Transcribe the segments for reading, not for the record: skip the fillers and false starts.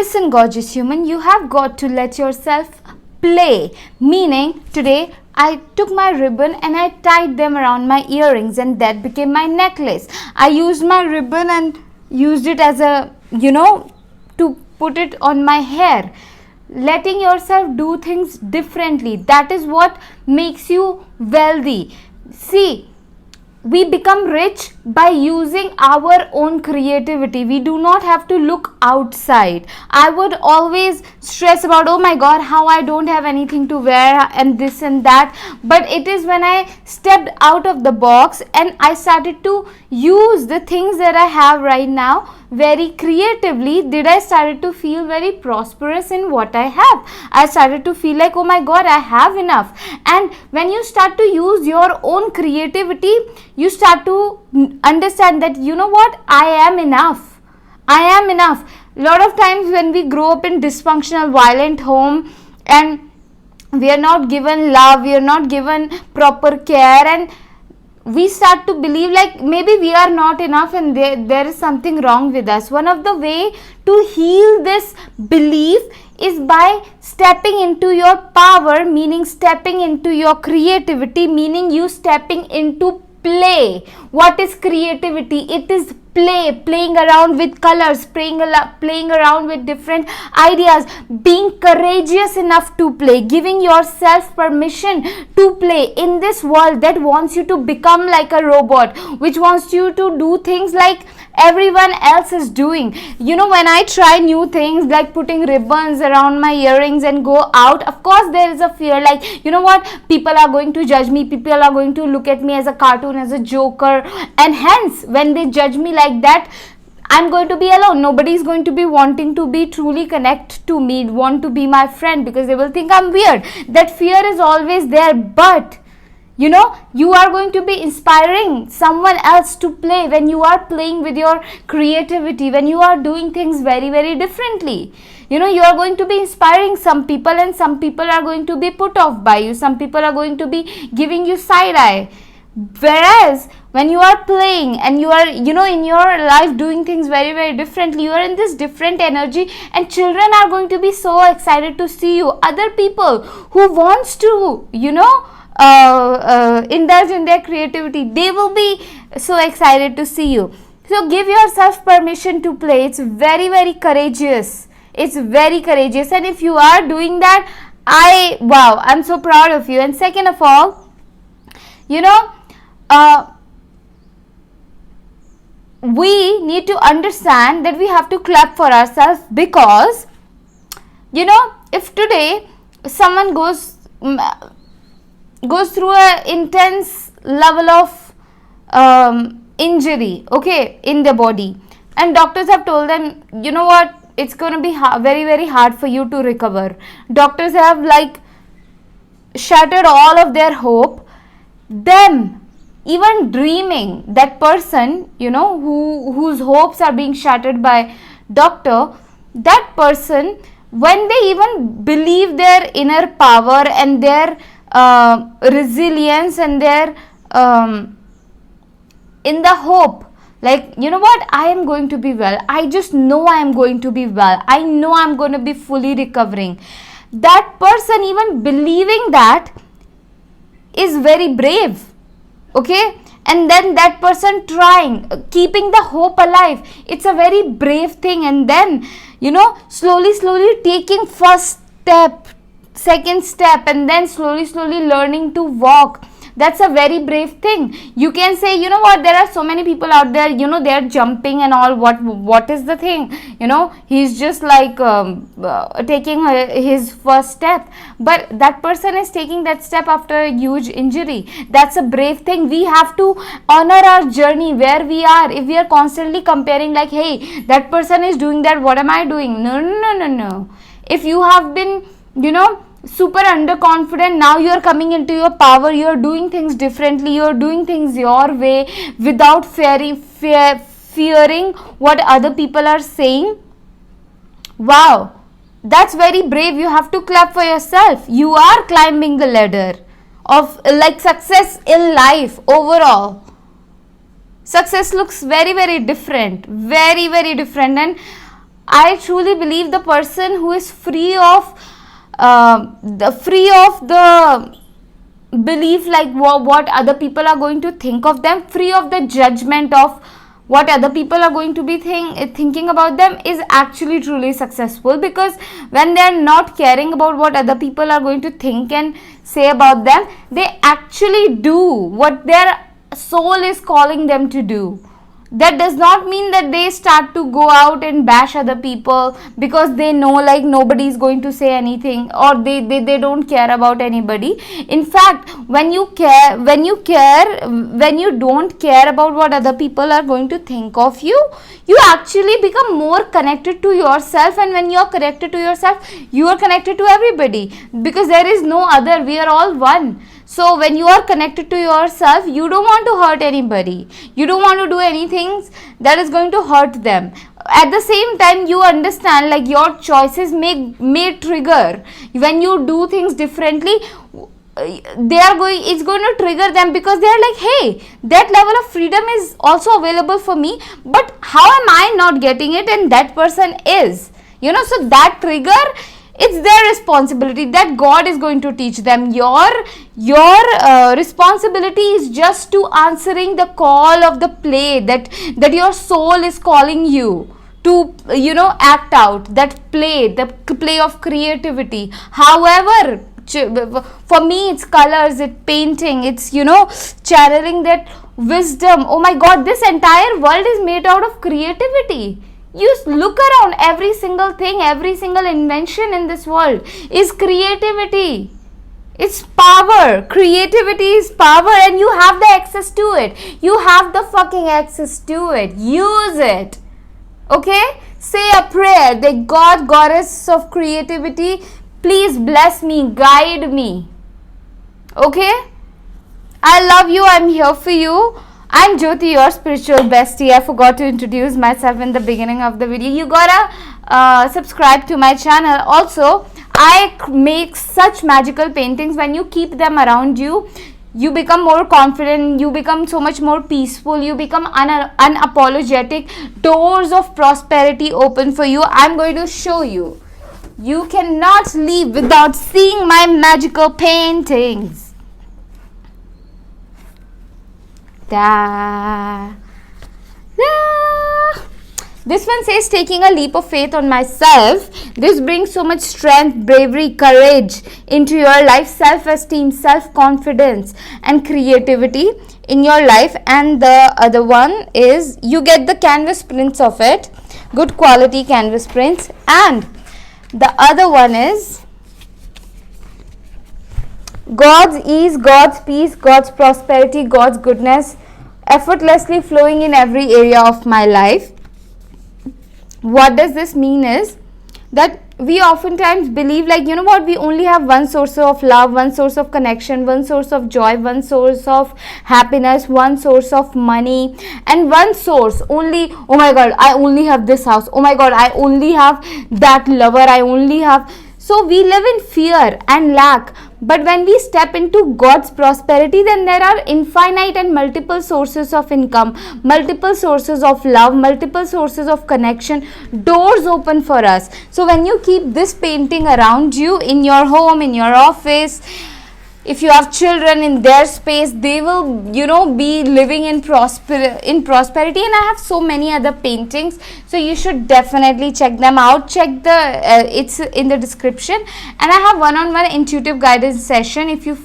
Listen, gorgeous human, you have got to let yourself play. Meaning, today I took my ribbon and I tied them around my earrings, and that became my necklace. I used my ribbon and used it as a, to put it on my hair. Letting yourself do things differently, that is what makes you wealthy. See, we become rich by using our own creativity. We do not have to look outside. I would always stress about, oh my god, how I don't have anything to wear and this and that. But it is when I stepped out of the box and I started to use the things that I have right now very creatively, did I started to feel very prosperous in what I have. I started to feel like, oh my god, I have enough. And when you start to use your own creativity, you start to understand that, you know what, I am enough. I am enough. A lot of times when we grow up in dysfunctional, violent home, and we are not given love, we are not given proper care, and we start to believe like maybe we are not enough and there is something wrong with us. One of the way to heal this belief is by stepping into your power, meaning stepping into your creativity, meaning you stepping into play. What is creativity? It is playing around with colors, playing around with different ideas, being courageous enough to play, giving yourself permission to play in this world that wants you to become like a robot, which wants you to do things like everyone else is doing. When I try new things like putting ribbons around my earrings and go out, of course there is a fear like, you know what, people are going to judge me, people are going to look at me as a cartoon, as a joker, and hence when they judge me like that, I'm going to be alone. Nobody is going to be wanting to be truly connect to me, want to be my friend, because they will think I'm weird. That fear is always there, but you are going to be inspiring someone else to play when you are playing with your creativity, when you are doing things very, very differently. You are going to be inspiring some people, and some people are going to be put off by you. Some people are going to be giving you side eye. Whereas when you are playing and you are in your life doing things very, very differently, you are in this different energy, and children are going to be so excited to see you. Other people who wants to indulge in their creativity, they will be so excited to see you. So give yourself permission to play. It's very, very courageous. It's very courageous, and if you are doing that, I'm so proud of you. And second of all, we need to understand that we have to clap for ourselves, because if today someone goes through an intense level of injury, in the body, and doctors have told them, you know what, it's going to be very, very hard for you to recover. Doctors have shattered all of their hope. Them even dreaming, that person whose hopes are being shattered by doctor, that person, when they even believe their inner power and their resilience and their in the hope, like, you know what, I am going to be well, I just know I am going to be well, I know I'm going to be fully recovering. That person even believing that is very brave. And then that person trying, keeping the hope alive, it's a very brave thing. And then slowly taking first step, second step, and then slowly learning to walk. That's a very brave thing. You can say, you know what, there are so many people out there, they're jumping and all. What is the thing? He's just taking his first step. But that person is taking that step after a huge injury. That's a brave thing. We have to honor our journey where we are. If we are constantly comparing like, hey, that person is doing that, what am I doing? No. If you have been, super underconfident, now you are coming into your power, you are doing things differently, you are doing things your way without fearing what other people are saying. Wow, that's very brave. You have to clap for yourself. You are climbing the ladder of success in life. Overall, success looks very, very different, and I truly believe the person who is free of the belief like what other people are going to think of them, free of the judgment of what other people are going to be thinking about them, is actually truly successful. Because when they are not caring about what other people are going to think and say about them, they actually do what their soul is calling them to do. That does not mean that they start to go out and bash other people because they know like nobody is going to say anything, or they don't care about anybody. In fact, when you don't care about what other people are going to think of you, you actually become more connected to yourself. And when you are connected to yourself, you are connected to everybody, because there is no other. We are all one. So when you are connected to yourself, you don't want to hurt anybody. You don't want to do anything that is going to hurt them. At the same time, you understand like your choices may trigger. When you do things differently, it's going to trigger them, because they are like, hey, that level of freedom is also available for me, but how am I not getting it and that person is? So that trigger, it's their responsibility. That God is going to teach them. Your responsibility is just to answering the call of the play that your soul is calling you to, act out. That play, the play of creativity. However, for me, it's colors, it's painting, it's, channeling that wisdom. Oh my God, this entire world is made out of creativity. You look around, every single thing, every single invention in this world is creativity. It's power. Creativity is power, and you have the access to it. You have the fucking access to it. Use it. Okay? Say a prayer that God, goddess of creativity, please bless me, guide me. Okay? I love you. I'm here for you. I'm Jyoti, your spiritual bestie. I forgot to introduce myself in the beginning of the video. You gotta subscribe to my channel. Also, I make such magical paintings. When you keep them around you, you become more confident. You become so much more peaceful. You become unapologetic. Doors of prosperity open for you. I'm going to show you. You cannot leave without seeing my magical paintings. This one says, taking a leap of faith on myself. This brings so much strength, bravery, courage into your life, self-esteem, self-confidence and creativity in your life. And the other one is, you get the canvas prints of it, good quality canvas prints. And the other one is God's ease, God's peace, God's prosperity, God's goodness effortlessly flowing in every area of my life. What does this mean is that we oftentimes believe like, we only have one source of love, one source of connection, one source of joy, one source of happiness, one source of money, and one source only. Oh my God, I only have this house. Oh my God, I only have that lover. I only have. So we live in fear and lack. But when we step into God's prosperity, then there are infinite and multiple sources of income, multiple sources of love, multiple sources of connection, doors open for us. So when you keep this painting around you in your home, in your office, if you have children in their space, they will, be living in prosperity. And I have so many other paintings, so you should definitely check them out. Check it's in the description. And I have one-on-one intuitive guidance session. If you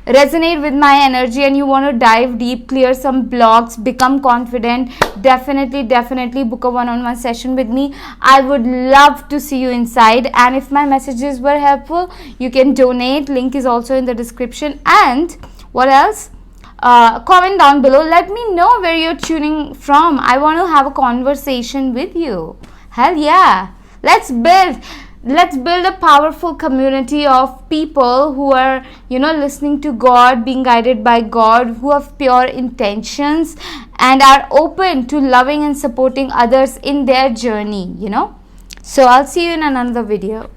resonate with my energy and you want to dive deep, clear some blocks, become confident, definitely book a one-on-one session with me. I would love to see you inside. And if my messages were helpful, you can donate. Link is also in the description. And what else? Comment down below. Let me know where you're tuning from. I want to have a conversation with you. Hell yeah. Let's build a powerful community of people who are, listening to God, being guided by God, who have pure intentions and are open to loving and supporting others in their journey, So I'll see you in another video.